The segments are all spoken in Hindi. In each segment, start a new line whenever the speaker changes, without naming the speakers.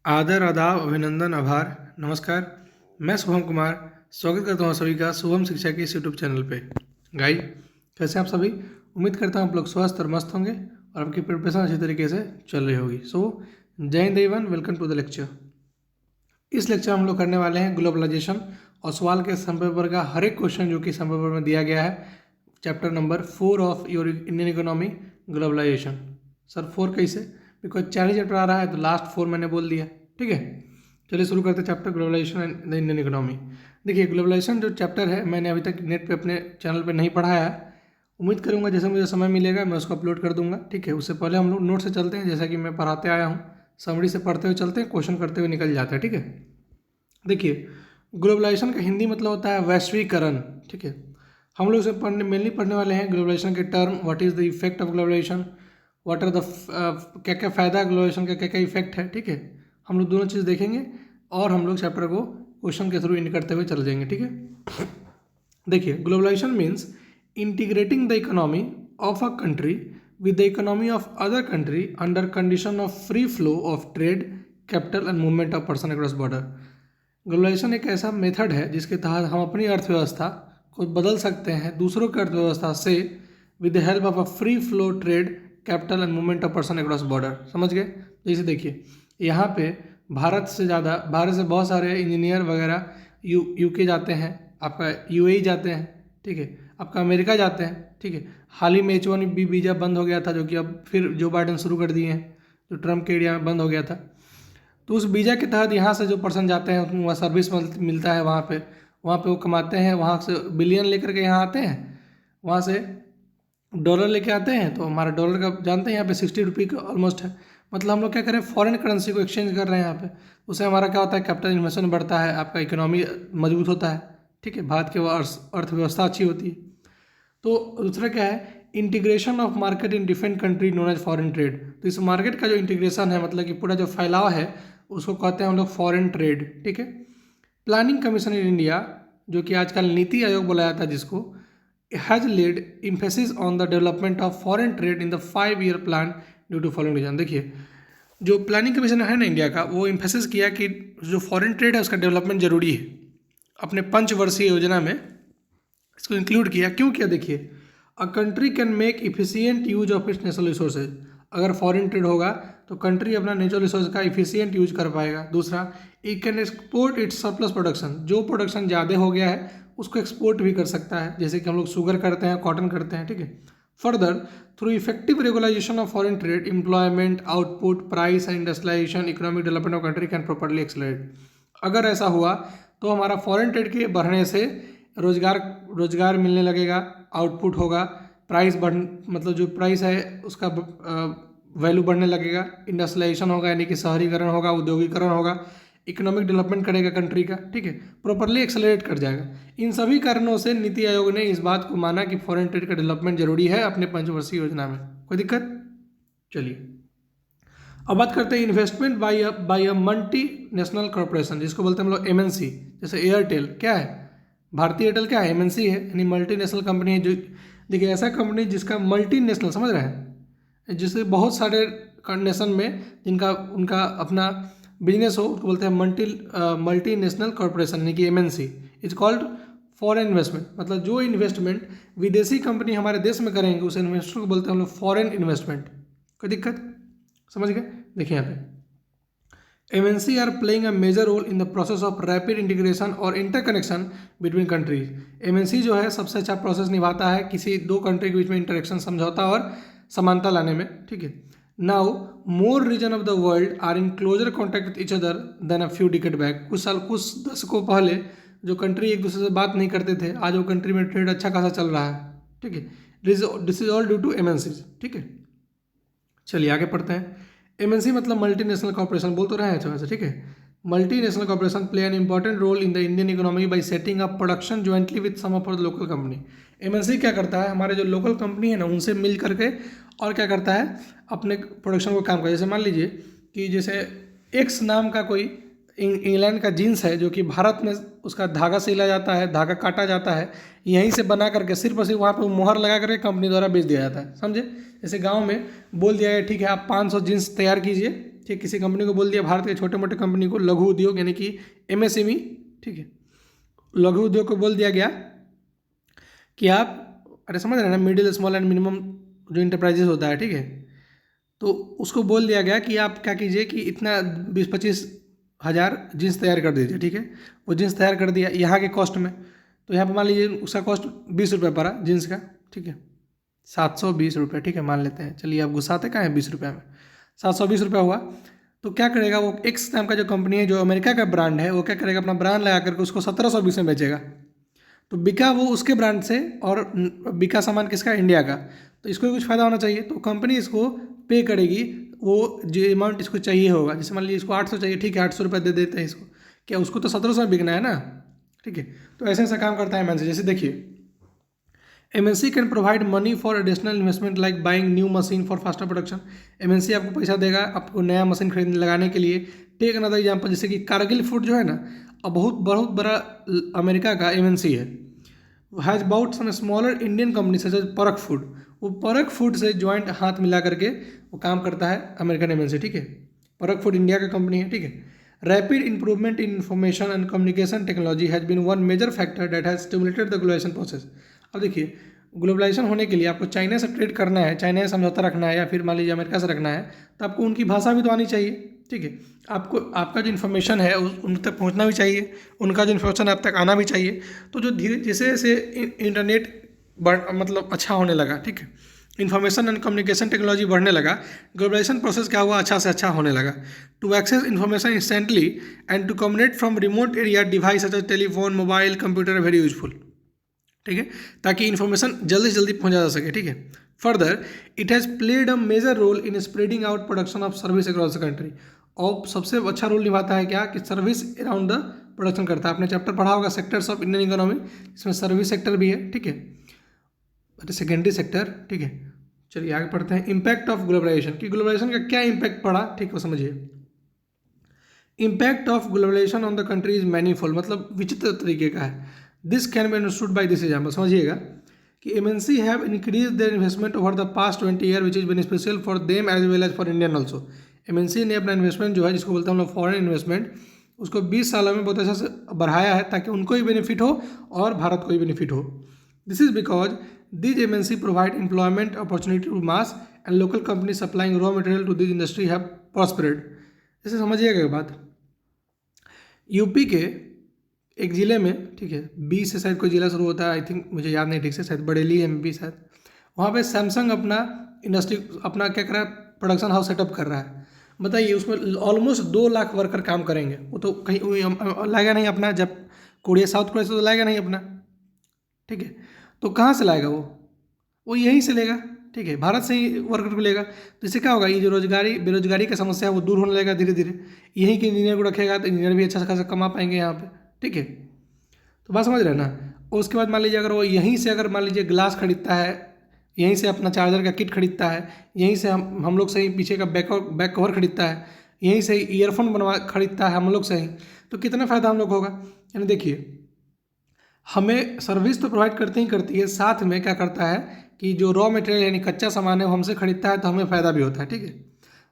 आदर, आदाब, अभिनंदन, आभार, नमस्कार। मैं शुभम कुमार स्वागत करता हूँ सभी का शुभम शिक्षा के इस यूट्यूब चैनल पे। गाइस, कैसे हैं आप सभी? उम्मीद करता हूँ आप लोग स्वस्थ और मस्त होंगे और आपकी प्रिपरेशन अच्छी तरीके से चल रही होगी। जय हिंद everyone, welcome to the lecture. इस लेक्चर में हम लोग करने वाले हैं ग्लोबलाइजेशन और सवाल के सम पेपर का हर एक क्वेश्चन जो कि सम पेपर में दिया गया है, chapter number 4 of your Indian economy, globalisation. Sir 4 कैसे? बिकॉज 4 ही चैप्टर आ रहा है तो लास्ट 4 मैंने बोल दिया। ठीक है, चलिए शुरू करते हैं chapter globalisation and the Indian economy. देखिए, ग्लोबलाइजेशन जो चैप्टर है मैंने अभी तक नेट पे अपने चैनल पे नहीं पढ़ाया है। उम्मीद करूंगा जैसे मुझे समय मिलेगा मैं उसको अपलोड कर दूंगा। ठीक है, उससे पहले हम लोग नोट से चलते हैं, जैसा कि मैं पढ़ाते आया हूँ। समरी से पढ़ते हुए चलते हैं, क्वेश्चन करते हुए निकल जाते हैं। ठीक है, देखिए, ग्लोबलाइजेशन का हिंदी मतलब होता है वैश्वीकरण। ठीक है, हम लोग इसे मेनली पढ़ने वाले हैं ग्लोबलाइजेशन के term, what is the effect of globalisation, what are the क्या क्या फ़ायदा ग्लोबलाइजेशन का, क्या क्या इफेक्ट है। ठीक है, हम लोग दोनों चीज़ देखेंगे और हम लोग चैप्टर को क्वेश्चन के थ्रू इन करते हुए चल जाएंगे। ठीक है, देखिए, globalisation means integrating the economy of a country with the economy of other country under condition of free flow of trade, capital and movement of person across border। Globalisation एक ऐसा मेथड है जिसके तहत हम अपनी अर्थव्यवस्था को बदल सकते हैं दूसरों की अर्थव्यवस्था से with the help of a free flow trade, capital and movement of person across border. समझ गए? जैसे देखिए, यहाँ पे भारत से बहुत सारे इंजीनियर वगैरह यूके जाते हैं, आपका यूएई जाते हैं। ठीक है, आपका अमेरिका जाते हैं। ठीक है, हाल ही में H1B वीज़ा बंद हो गया था, जो कि अब फिर जो बाइडन शुरू कर दिए हैं, जो ट्रम्प के एरिया में बंद हो गया था। तो उस वीज़ा के तहत यहाँ से जो पर्सन जाते हैं उनको वहाँ सर्विस मिलता है, वहाँ पे वो कमाते हैं, वहाँ से बिलियन लेकर के यहाँ आते हैं, वहाँ से डॉलर लेके आते हैं। तो हमारा डॉलर का जानते हैं यहाँ पे 60 रुपये का ऑलमोस्ट है। मतलब हम लोग क्या करें, फॉरेन करेंसी को एक्सचेंज कर रहे हैं यहाँ पे। उससे हमारा क्या होता है, कैपिटल इन्वेस्टमेंट बढ़ता है, आपका इकोनॉमी मजबूत होता है। ठीक है, भारत की अर्थव्यवस्था अच्छी होती है। तो दूसरा क्या है, integration of market in different country known as foreign trade. तो इस मार्केट का जो इंटीग्रेशन है, मतलब कि पूरा जो फैलाव है, उसको कहते हैं हम लोग फॉरेन ट्रेड। ठीक है, प्लानिंग कमीशन इन इंडिया, जो कि आजकल नीति आयोग बुलाया था जिसको, has laid emphasis on the development of foreign trade in the 5 year plan due to following reason. देखिए, जो प्लानिंग कमीशन है ना इंडिया का, वो इम्फेसिस किया कि जो फॉरेन ट्रेड है उसका डेवलपमेंट जरूरी है। अपने पंचवर्षीय योजना में इसको इंक्लूड किया। क्यों किया? देखिए, अ country can make efficient use of its natural resources. अगर फॉरेन ट्रेड होगा तो कंट्री अपना नेचुरल रिसोर्स का इफिशियंट यूज कर पाएगा। दूसरा, it can export it's surplus production. जो प्रोडक्शन ज़्यादा हो गया है उसको एक्सपोर्ट भी कर सकता है, जैसे कि हम लोग शुगर करते हैं, कॉटन करते हैं। ठीक है, further, through effective regularisation of foreign trade, employment, output, price and industrialisation, economic development of country can properly accelerate. अगर ऐसा हुआ तो हमारा फॉरेन ट्रेड के बढ़ने से रोजगार मिलने लगेगा, आउटपुट होगा, प्राइस बढ़ मतलब जो प्राइस है उसका वैल्यू बढ़ने लगेगा, इंडस्ट्रियलाइजेशन होगा यानी कि शहरीकरण होगा, औद्योगिकरण होगा, इकोनॉमिक डेवलपमेंट करेगा कंट्री का। ठीक है, प्रॉपरली एक्सेलरेट कर जाएगा। इन सभी कारणों से नीति आयोग ने इस बात को माना कि फॉरेन ट्रेड का डेवलपमेंट जरूरी है अपने पंचवर्षीय योजना में। कोई दिक्कत? चलिए, अब बात करते हैं investment by a multi national corporation, जिसको बोलते हैं हम लोग एमएनसी। जैसे एयरटेल क्या है, भारतीय एयरटेल क्या है, एमएनसी है, यानी मल्टी नेशनल कंपनी है। जो देखिए, ऐसा कंपनी जिसका मल्टी नेशनल, समझ रहे हैं, जिससे बहुत सारे नेशन में जिनका उनका अपना बिजनेस हो, उसको बोलते हैं मल्टी नेशनल कॉर्पोरेशन, यानी कि MNC. Is called foreign investment. मतलब जो इन्वेस्टमेंट विदेशी कंपनी हमारे देश में करेंगे उस इन्वेस्टमेंट को बोलते हैं हम लोग फॉरेन इन्वेस्टमेंट। कोई दिक्कत? समझ गए? देखिए यहाँ पे MNC are playing a major role in the process of rapid integration और इंटरकनेक्शन बिटवीन कंट्रीज। MNC जो है सबसे अच्छा प्रोसेस निभाता है किसी दो कंट्री के बीच में इंटरेक्शन, समझौता और समानता लाने में। ठीक है, now more region of the world are in closer contact with each other than a few decade back. कुछ दशकों पहले जो कंट्री एक दूसरे से बात नहीं करते थे, आज वो कंट्री में ट्रेड अच्छा खासा चल रहा है। ठीक है, this is all due to MNC। ठीक है, चलिए आगे पढ़ते हैं। एमएनसी मतलब मल्टीनेशनल कॉर्पोरेशन, बोल तो रहे हैं अच्छा वैसे। ठीक है, multinational corporation play an important role in the Indian economy by setting up production jointly with some of local company. MNC क्या करता है, हमारे जो लोकल कंपनी है ना उनसे मिल करके और क्या करता है, अपने प्रोडक्शन को काम करता है। जैसे मान लीजिए कि जैसे एक्स नाम का कोई इंग्लैंड का जीन्स है, जो कि भारत में उसका धागा सिला जाता है, धागा काटा जाता है, यहीं से बना करके सिर्फ और सिर्फ वहाँ पे मोहर लगा करके कंपनी द्वारा बेच दिया जाता है। समझे? जैसे गांव में बोल दिया गया ठीक है आप 500 जीन्स तैयार कीजिए, ठीक, किसी कंपनी को बोल दिया, भारत के छोटे मोटे कंपनी को, लघु उद्योग यानी कि MSME, ठीक है, लघु उद्योग को बोल दिया गया कि आप, अरे समझ रहे हैं ना, मिडिल स्मॉल एंड मिनिमम जो इंटरप्राइजेस होता है, ठीक है, तो उसको बोल दिया गया कि आप क्या कीजिए कि इतना 20-25 हज़ार जीन्स तैयार कर दीजिए, ठीक है। वो जीन्स तैयार कर दिया यहाँ के कॉस्ट में, तो यहाँ पर मान लीजिए उसका कॉस्ट 20 रुपये पड़ा जीन्स का, ठीक है, 720 रुपये, ठीक है, मान लेते हैं, चलिए आप गुस्साते कहाँ हैं 20 रुपये में, 720 रुपये हुआ। तो क्या करेगा वो, एक्स नाम का जो कंपनी है, जो अमेरिका का ब्रांड है, वो क्या करेगा, अपना ब्रांड लगा करके उसको 1720 में बेचेगा। तो बिका वो उसके ब्रांड से और बिका सामान किसका, इंडिया का। तो इसको भी कुछ फ़ायदा होना चाहिए, तो कंपनी इसको पे करेगी वो जो अमाउंट इसको चाहिए होगा। जैसे मान लीजिए इसको 800 चाहिए, ठीक है, 800 रुपये दे देते हैं इसको, क्या उसको तो 1700 में बिकना है ना, ठीक है। तो ऐसे ऐसा काम करता है MNC। जैसे देखिए, MNC can provide money for additional investment like buying new machine for faster production. MNC आपको पैसा देगा आपको नया मशीन खरीदने लगाने के लिए। टेक अनदर एग्जाम्पल, जैसे कि कारगिल फूड जो है ना, अब बहुत बहुत बड़ा अमेरिका का MNC है, has bought some smaller Indian company such as Parakh food. वो परक फूड से ज्वाइंट हाथ मिला करके वो काम करता है अमेरिकन MNC, ठीक है। परक फूड इंडिया का कंपनी है, ठीक है। Rapid improvement in information and communication technology has been one major factor that has stimulated the globalisation process. अब देखिए, ग्लोबलाइजेशन होने के लिए आपको चाइना से ट्रेड करना है, चाइना से समझौता रखना है, या फिर मान लीजिए अमेरिका से रखना है, तो आपको उनकी भाषा भी तो आनी चाहिए, ठीक है। आपको आपका जो इन्फॉर्मेशन है उन तक पहुंचना भी चाहिए, उनका जो इन्फॉर्मेशन आप तक आना भी चाहिए। तो जो धीरे जैसे जैसे इंटरनेट मतलब अच्छा होने लगा, ठीक है, इन्फॉर्मेशन एंड कम्युनिकेशन टेक्नोलॉजी बढ़ने लगा, ग्लोबलाइजेशन प्रोसेस क्या हुआ, अच्छा से अच्छा होने लगा। To access information instantly and to communicate from remote area device such as telephone, mobile, computer very useful, ठीक है, ताकि इन्फॉर्मेशन जल्दी से जल्दी पहुंचा जा सके, ठीक है। Further it has played a major role in spreading out production of service across the country. और सबसे अच्छा रोल निभाता है क्या, कि सर्विस अराउंड द प्रोडक्शन करता है। आपने चैप्टर पढ़ा होगा सेक्टर्स ऑफ इंडियन इकोनॉमी, इसमें सर्विस सेक्टर भी है, ठीक है, सेकेंडरी सेक्टर, ठीक है। चलिए आगे पढ़ते हैं। इम्पैक्ट ऑफ ग्लोबलाइजेशन, कि ग्लोबलाइजेशन का क्या इम्पैक्ट पड़ा, ठीक है, समझिए। Impact of globalisation on the country is manifold, मतलब विचित्र तरीके का है। This can be understood by this example, समझिएगा कि MNC have increase their investment over the past 20 year which is beneficial for them as well as for Indian also. MNC ने अपना इन्वेस्टमेंट जो है, जिसको बोलते हैं हम लोग फॉरेन इन्वेस्टमेंट, उसको 20 सालों में बहुत अच्छा से बढ़ाया है, ताकि उनको भी बेनिफिट हो और भारत को भी बेनिफिट हो। This is because these MNC provide employment opportunity to mass and local companies supplying raw material to this industry have prospered। जैसे समझिएगा बात, यूपी के एक ज़िले में, ठीक है, 20 से शायद कोई ज़िला शुरू होता है, आई थिंक, मुझे याद नहीं ठीक से, शायद बरेली MP शायद, वहाँ पे सैमसंग अपना इंडस्ट्री, अपना क्या कर रहा है, प्रोडक्शन हाउस सेटअप कर रहा है। बताइए, उसमें ऑलमोस्ट 2 लाख वर्कर काम करेंगे। वो तो कहीं लाएगा नहीं अपना, जब कोरिया, साउथ कोरिया से तो लाएगा नहीं अपना, ठीक है, तो कहाँ से लाएगा वो यहीं से लेगा, ठीक है, भारत से ही वर्कर को लेगा। तो इससे क्या होगा, ये जो बेरोजगारी का समस्या है वो दूर होने लगेगा धीरे धीरे। यहीं के इंजीनियर को रखेगा तो इंजीनियर भी अच्छा खासा कमा पाएंगे यहाँ पे, ठीक है। तो बात समझ रहे हैं ना। और उसके बाद मान लीजिए अगर वो यहीं से, अगर मान लीजिए ग्लास खरीदता है, यहीं से अपना चार्जर का किट खरीदता है, यहीं से हम लोग से ही पीछे का बैक कवर खरीदता है, यहीं से ईयरफोन खरीदता है हम लोग से ही, तो कितना फ़ायदा हम लोग होगा। यानी देखिए, हमें सर्विस तो प्रोवाइड करती है, साथ में क्या करता है कि जो रॉ मटेरियल यानी कच्चा सामान है वो हमसे खरीदता है, तो हमें फ़ायदा भी होता है, ठीक है।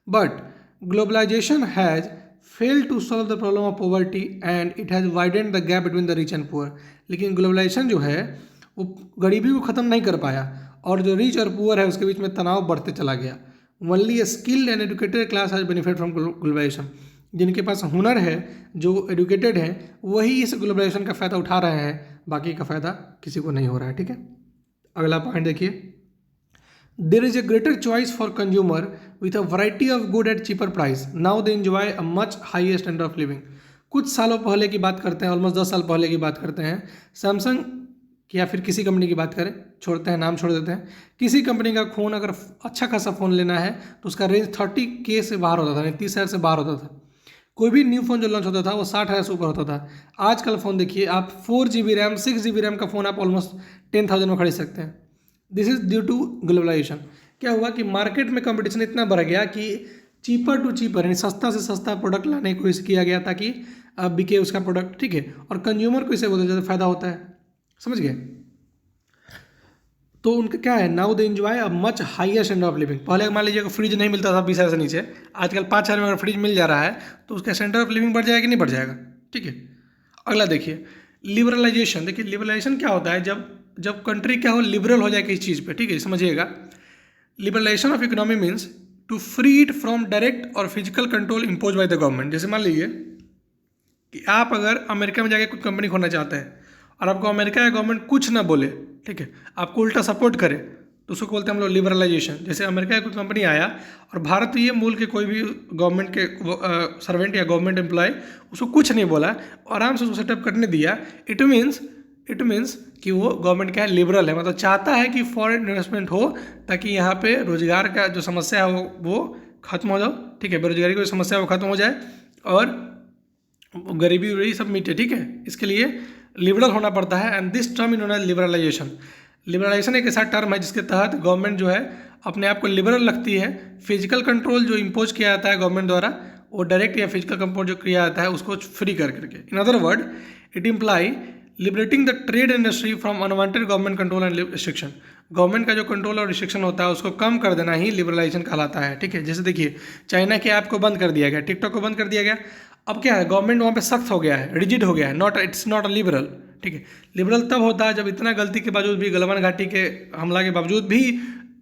But globalisation has fail to solve the problem of poverty and it has widened the gap between the rich and poor. लेकिन ग्लोबलाइजेशन जो है वो गरीबी को ख़त्म नहीं कर पाया, और जो रिच और पुअर है उसके बीच में तनाव बढ़ते चला गया। Only a skilled and educated class has benefit from globalisation. जिनके पास हुनर है, जो एजुकेटेड हैं, वही इस ग्लोबलाइजेशन का फ़ायदा उठा रहे हैं, बाकी का फ़ायदा किसी को नहीं हो रहा है, ठीक है। अगला पॉइंट देखिए, there is a greater choice for consumer with a variety of good at cheaper price, now they enjoy a much higher standard of living. कुछ सालों पहले की बात करते हैं, ऑलमोस्ट 10 साल पहले की बात करते हैं, सैमसंग या फिर किसी कंपनी की बात करें, छोड़ते हैं, नाम छोड़ देते हैं, किसी कंपनी का फ़ोन अगर अच्छा खासा फ़ोन लेना है तो उसका रेंज 30K से बाहर होता था, यानी 30,000 से बाहर होता था। कोई भी न्यू फ़ोन जो लॉन्च होता था वो 60,000 से ऊपर होता था। आजकल फ़ोन देखिए, आप 4GB रैम 6GB रैम का फ़ोन आप ऑलमोस्ट 10,000 में खरीद सकते हैं। This is due to globalisation. क्या हुआ कि मार्केट में कंपटीशन इतना बढ़ गया कि चीपर टू चीपर, यानी सस्ता से सस्ता प्रोडक्ट लाने की कोशिश किया गया ताकि बिके उसका प्रोडक्ट, ठीक है, और कंज्यूमर को इससे बहुत ज़्यादा फायदा होता है, समझ गए। तो उनका क्या है, now they enjoy a much higher standard of living. पहले मान लीजिए अगर फ्रिज नहीं मिलता था 20,000 से नीचे, आजकल 5,000 में अगर फ्रिज मिल जा रहा है तो उसका स्टैंडर्ड ऑफ लिविंग बढ़ जाएगा कि नहीं बढ़ जाएगा, ठीक है। अगला देखिए लिबरलाइजेशन। देखिए लिबरलाइजेशन क्या होता है, जब जब कंट्री क्या हो, लिबरल हो जाए किसी चीज़ पे, ठीक है, समझिएगा। Liberalisation of economy means to free it from direct और physical control impose by the government. जैसे मान लीजिए कि आप अगर अमेरिका में जाके कोई कंपनी खोलना चाहते हैं और आपको अमेरिका का गवर्नमेंट कुछ ना बोले, ठीक है, आपको उल्टा सपोर्ट करे, तो उसको बोलते हैं हम लोग लिबरलाइजेशन। जैसे अमेरिका का कोई कंपनी आया और भारतीय मूल के कोई भी गवर्नमेंट के सर्वेंट या गवर्नमेंट एम्प्लॉय उसको कुछ नहीं बोला, आराम से उसको सेटअप करने दिया, इट मीन्स कि वो गवर्नमेंट क्या है, लिबरल है, मतलब चाहता है कि फॉरेन इन्वेस्टमेंट हो ताकि यहाँ पे रोजगार का जो समस्या है वो खत्म हो जाओ, ठीक है, बेरोजगारी की समस्या वो खत्म हो जाए और गरीबी वरीबी सब मिटे, ठीक है। इसके लिए लिबरल होना पड़ता है एंड दिस टर्म इन्होंने लिबरलाइजेशन। लिबरलाइजेशन एक ऐसा टर्म है जिसके तहत गवर्नमेंट जो है अपने आप को लिबरल रखती है। फिजिकल कंट्रोल जो इम्पोज किया जाता है गवर्नमेंट द्वारा, वो डायरेक्ट या फिजिकल कंट्रोल जो किया जाता है उसको फ्री कर करके। In other word it imply liberating the trade industry from unwanted government control and restriction. Government का जो कंट्रोल और रिस्ट्रिक्शन होता है उसको कम कर देना ही लिबरलाइजेशन कहलाता है, ठीक है। जैसे देखिए चाइना के ऐप को बंद कर दिया गया, टिकटॉक को बंद कर दिया गया, अब क्या है, गवर्नमेंट वहाँ पे सख्त हो गया है, रिजिड हो गया है, इट्स नॉट अ लिबरल, ठीक है। लिबरल तब होता है जब इतना गलती के बावजूद भी, गलवान घाटी के हमला के बावजूद भी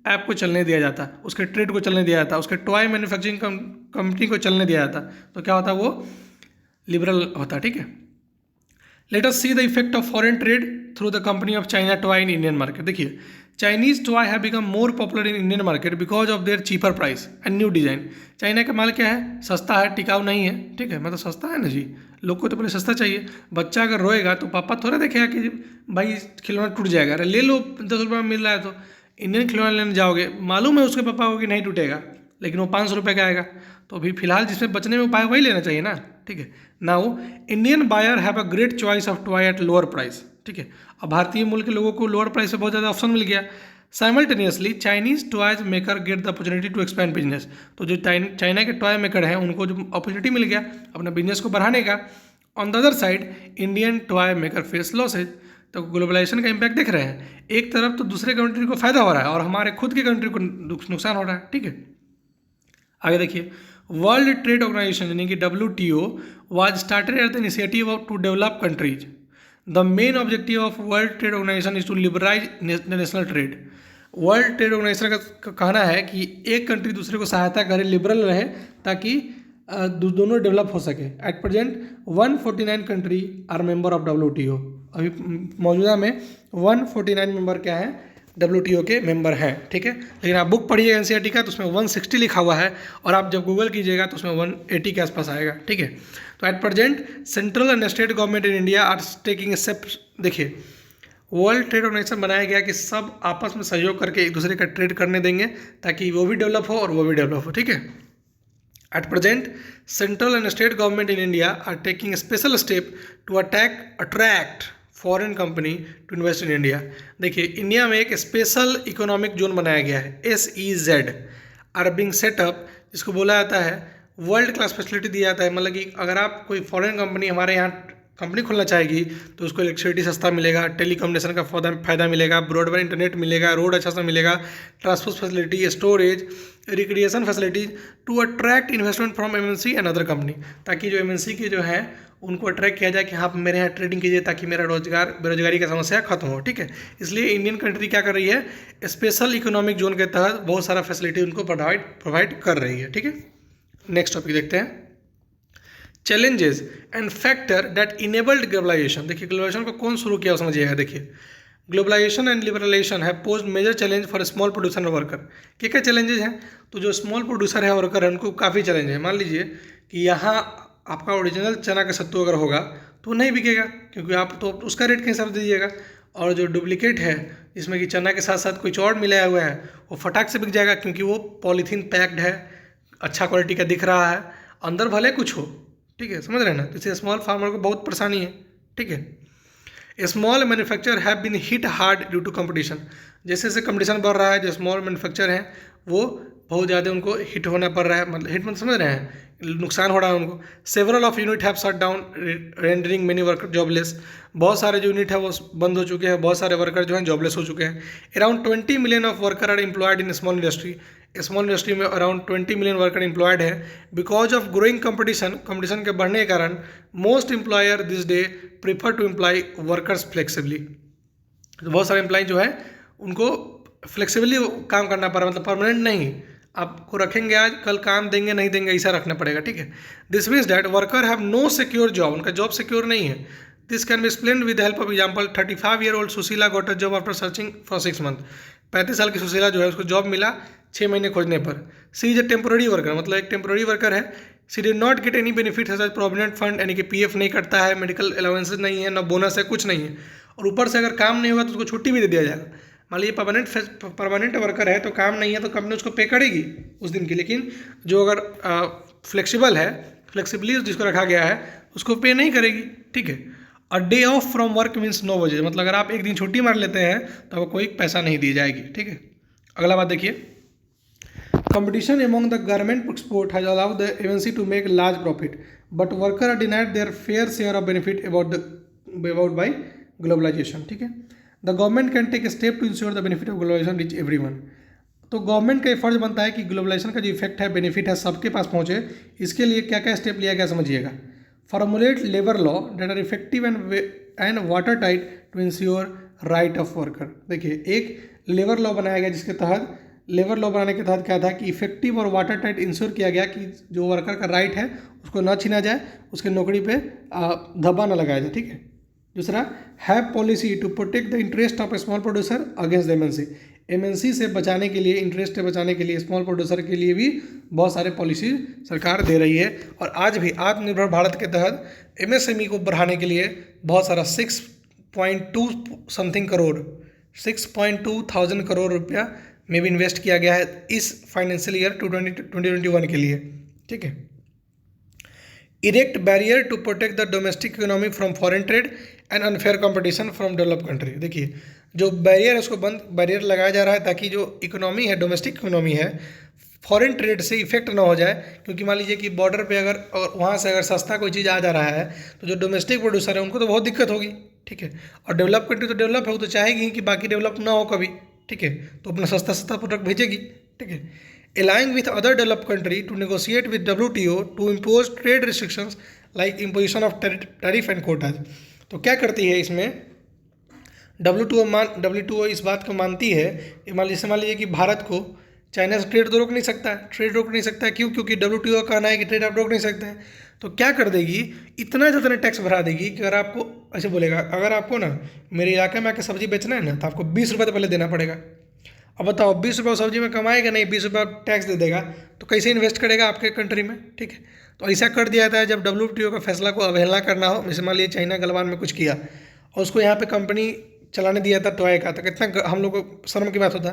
ऐप को चलने दिया जाता, उसके ट्रेड को चलने दिया जाता, उसके टॉय मैन्युफैक्चरिंग कंपनी को चलने दिया जाता, तो क्या होता, वो लिबरल होता, ठीक है। Let us see the effect of foreign trade through the company of China toy in Indian market. देखिए Chinese toy have become more popular in Indian market because of their cheaper price and new design. China का माल क्या है, सस्ता है, टिकाऊ नहीं है, ठीक है, मतलब सस्ता है ना जी, लोग को तो पहले सस्ता चाहिए। बच्चा अगर रोएगा तो पापा थोड़ा देखेगा कि भाई खिलौना टूट जाएगा, अरे ले लो 10 रुपये में मिल रहा है तो इंडियन खिलौना लेने जाओगे, मालूम है उसके पापा को कि नहीं टूटेगा, लेकिन वो 500 रुपये का आएगा, तो अभी फिलहाल जिसमें बचने में उपाय वही लेना चाहिए ना, ठीक है। Now Indian buyer have a great choice of toy at lower price, ठीक है। अब भारतीय मूल के लोगों को लोअर प्राइस में बहुत ज़्यादा ऑप्शन मिल गया। Simultaneously Chinese toys maker get the opportunity to expand business. तो जो चाइना के टॉय मेकर हैं उनको जो अपॉर्चुनिटी मिल गया अपने बिजनेस को बढ़ाने का। On the other side Indian toy maker face losses. तो ग्लोबलाइजेशन का इम्पैक्ट देख रहे हैं, एक तरफ तो दूसरे कंट्री को फायदा हो रहा है और हमारे खुद की कंट्री को नुकसान हो रहा है, ठीक है। आगे देखिए वर्ल्ड ट्रेड ऑर्गेनाइजेशन यानी कि WTO was started at the initiative of two develop countries. The main objective of world trade organisation is to liberalise national trade. World trade organisation का कहना है कि एक कंट्री दूसरे को सहायता करे, लिबरल रहे, ताकि दोनों डेवलप हो सके। At present 149 country are member of WTO। अभी मौजूदा में 149 मेंबर क्या है, WTO के मेंबर हैं, ठीक है। लेकिन आप बुक पढ़िएगा NCERT का तो उसमें 160 लिखा हुआ है और आप जब गूगल कीजिएगा तो उसमें 180 के आसपास आएगा, ठीक है। तो at present central and state government in India are taking steps. देखिए वर्ल्ड ट्रेड ऑर्गेनाइजेशन बनाया गया कि सब आपस में सहयोग करके एक दूसरे का ट्रेड करने देंगे ताकि वो भी डेवलप हो और वो भी डेवलप हो, ठीक है। At present central and state government in India are taking special step to attract foreign company to invest in India. देखिए इंडिया में एक स्पेशल इकोनॉमिक जोन बनाया गया है, SEZ आर बीइंग सेटअप, जिसको बोला जाता है वर्ल्ड क्लास फैसिलिटी दिया जाता है। मतलब कि अगर आप कोई फॉरेन कंपनी हमारे यहाँ कंपनी खोलना चाहेगी तो उसको इलेक्ट्रिसिटी सस्ता मिलेगा, टेलीकम्युनिकेशन का फ़ायदा मिलेगा, ब्रॉडबैंड इंटरनेट मिलेगा, रोड अच्छा सा मिलेगा, transport facility, storage, recreation facilities to attract investment from MNC and other company. ताकि जो MNC के जो है उनको अट्रैक्ट किया जाए कि हाँ मेरे यहाँ ट्रेडिंग कीजिए ताकि मेरा बेरोजगारी का समस्या खत्म हो, ठीक है। इसलिए इंडियन कंट्री क्या कर रही है, स्पेशल इकोनॉमिक जोन के तहत बहुत सारा फैसिलिटी उनको प्रोवाइड कर रही है, ठीक है। नेक्स्ट टॉपिक देखते हैं, challenges and factor that enabled globalisation. देखिए ग्लोबलाइजेशन को कौन शुरू किया समझिएगा। देखिए ग्लोबलाइजेशन एंड लिबरलाइजेशन है posed major challenge for small producer and worker. क्या चैलेंजेस हैं, तो जो स्मॉल प्रोड्यूसर है वर्कर है उनको काफ़ी चैलेंज है। मान लीजिए कि यहाँ आपका ओरिजिनल चना का सत्तू अगर होगा तो नहीं बिकेगा क्योंकि आप तो उसका रेट के हिसाब से दीजिएगा, और जो डुप्लीकेट है जिसमें कि चना के साथ साथ कुछ और मिलाया हुआ है वो फटाक से बिक जाएगा क्योंकि वो पॉलीथीन पैक्ड है, अच्छा क्वालिटी का दिख रहा है, अंदर भले कुछ हो, ठीक है, समझ रहे हैं ना। तो इससे स्मॉल फार्मर को बहुत परेशानी है, ठीक है। Small manufacture have been hit hard due to competition. जैसे जैसे कंपटीशन बढ़ रहा है जो स्मॉल मैन्युफैक्चर हैं वो बहुत ज़्यादा उनको हिट होना पड़ रहा है। मतलब हिट मतलब समझ रहे हैं नुकसान हो रहा है उनको। Several of unit have shut down rendering many worker jobless, बहुत सारे जो यूनिट है वो बंद हो चुके हैं, बहुत सारे वर्कर जो हैं जॉबलेस हो चुके हैं। Around 20 million of worker are employed in small industry, small industry में अराउंड 20 मिलियन वर्कर एम्प्लॉयड है। बिकॉज ऑफ ग्रोइंग कंपटीशन के बढ़ने के कारण most employer this day prefer to employ workers flexibly, बहुत सारे एम्प्लॉय जो है उनको फ्लेक्सिबली काम करना पड़ रहा है, मतलब परमानेंट नहीं, आपको रखेंगे आज कल काम देंगे नहीं देंगे ऐसा रखना पड़ेगा, ठीक है। This means that worker have no secure job, उनका जॉब सिक्योर नहीं है। This can be explained with help of example 35-year-old Sushila got a job after searching for 6 months, 35 साल की सुशीला जो है उसको जॉब मिला 6 महीने खोजने पर। She is a temporary worker, मतलब एक टेम्पोररी वर्कर है। She did not get any benefit such as provident fund, यानी कि पीएफ नहीं कटता है, मेडिकल अलाउंसेज नहीं है, ना बोनस है, कुछ नहीं है, और ऊपर से अगर काम नहीं होगा तो उसको छुट्टी भी दे दिया जाएगा। मान लीजिए परमानेंट वर्कर है तो काम नहीं है तो कंपनी उसको पे करेगी उस दिन की, लेकिन जो अगर फ्लेक्सिबल है, फ्लेक्सिबली जिसको रखा गया है उसको पे नहीं करेगी, ठीक है। A day off from work means no wages, मतलब अगर आप एक दिन छुट्टी मार लेते हैं तो आपको कोई पैसा नहीं दी जाएगी, ठीक है। अगला बात देखिए, competition among the garment export has allowed the MNC to make large profit, but workers are denied their fair share of benefit about by globalization, ठीक है। The government can take a step to ensure the benefit of globalization reach everyone, तो गवर्नमेंट का फर्ज बनता है कि ग्लोबलाइजेशन का जो इफेक्ट है, बेनिफिट है, सबके पास पहुंचे। इसके लिए क्या क्या स्टेप लिया गया समझिएगा। Formulate labour law that are effective and watertight to ensure right of worker. देखिए, एक लेबर लॉ बनाया गया जिसके तहत, लेबर लॉ बनाने के तहत क्या था कि इफेक्टिव और वाटर टाइट इंश्योर किया गया कि जो वर्कर का राइट है उसको ना छीना जाए, उसके नौकरी पे धब्बा ना लगाया जाए, ठीक है। दूसरा, have policy to protect the interest of a small producer against the MNC, MNC से बचाने के लिए, इंटरेस्ट से बचाने के लिए स्मॉल प्रोड्यूसर के लिए भी बहुत सारे पॉलिसी सरकार दे रही है। और आज भी आत्मनिर्भर भारत के तहत एमएसएमई को बढ़ाने के लिए बहुत सारा 6.2 समथिंग करोड़, 6.2 थाउजेंड करोड़ रुपया में भी इन्वेस्ट किया गया है इस फाइनेंशियल ईयर 2021 के लिए, ठीक है। Erect barrier to protect the domestic economy from foreign trade and unfair competition from develop country. देखिए, जो बैरियर है उसको बैरियर लगाया जा रहा है ताकि जो इकोनॉमी है, डोमेस्टिक इकोनॉमी है, फॉरेन ट्रेड से इफेक्ट ना हो जाए, क्योंकि मान लीजिए कि बॉर्डर पे अगर और वहाँ से अगर सस्ता कोई चीज़ आ जा रहा है तो जो डोमेस्टिक प्रोड्यूसर है उनको तो बहुत दिक्कत होगी, ठीक है। और डेवलप कंट्री तो डेवलप है, वो तो चाहेगी कि बाकी डेवलप ना हो कभी, ठीक है, तो अपना सस्ता प्रोडक्ट भेजेगी, ठीक है। Allying with other developed country to negotiate with WTO to impose trade restrictions like imposition of tariff and quotas। तो क्या करती है इसमें WTO इस बात को मानती है, मान लीजिए कि भारत को चाइना से ट्रेड तो रोक नहीं सकता है, क्यों? क्योंकि WTO का कहना है कि ट्रेड आप रोक नहीं सकते हैं। तो क्या कर देगी, इतना ज़्यादा टैक्स भरा देगी कि अगर आपको ऐसे बोलेगा, अगर आपको ना मेरे इलाके में आके सब्जी बेचना है ना तो आपको 20 रुपये तो पहले देना पड़ेगा। अब बताओ, 20 रुपये सब्जी में कमाएगा नहीं, 20 रुपये टैक्स दे देगा तो कैसे इन्वेस्ट करेगा आपके कंट्री में, ठीक है। तो ऐसा कर दिया जाता है जब WTO का फैसला को अवहेलना करना हो, जैसे मान लीजिए चाइना गलवान में कुछ किया और उसको यहाँ पे कंपनी चलाने दिया था टॉय का, तो कितना हम लोग को शर्म की बात होता।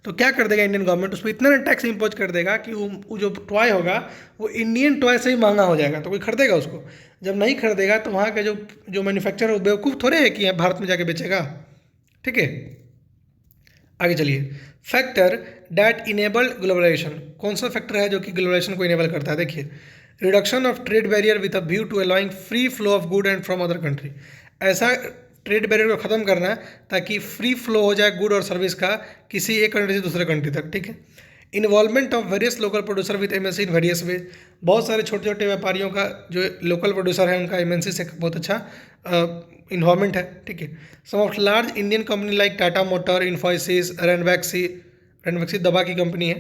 तो क्या कर देगा इंडियन गवर्नमेंट, उस पर इतना टैक्स इम्पोज कर देगा कि वो जो टॉय होगा वो इंडियन टॉय से ही महंगा हो जाएगा, तो कोई खरीदेगा उसको। जब नहीं खरीदेगा तो वहाँ के जो मैन्युफैक्चरर वो बेवकूफ़ थोड़े है कि यहाँ भारत में जाके बेचेगा, ठीक है। आगे चलिए, फैक्टर डैट इनेबल्ड ग्लोबलाइजेशन, कौन सा फैक्टर है जो कि ग्लोबलाइजेशन को इनेबल करता है। देखिए, reduction of trade barrier with a view to allowing free flow of good and from other country, ऐसा ट्रेड बैरियर को ख़त्म करना ताकि फ्री फ्लो हो जाए गुड और सर्विस का किसी एक कंट्री से दूसरे कंट्री तक, ठीक है। Involvement of various local producer with MNC in various वे, बहुत सारे छोटे छोटे व्यापारियों का जो लोकल प्रोड्यूसर है उनका एमएनसी से बहुत अच्छा इन्वॉल्वमेंट है, ठीक है। Some of large Indian company like Tata motor, Infosys, Ranbaxy दवा की कंपनी है,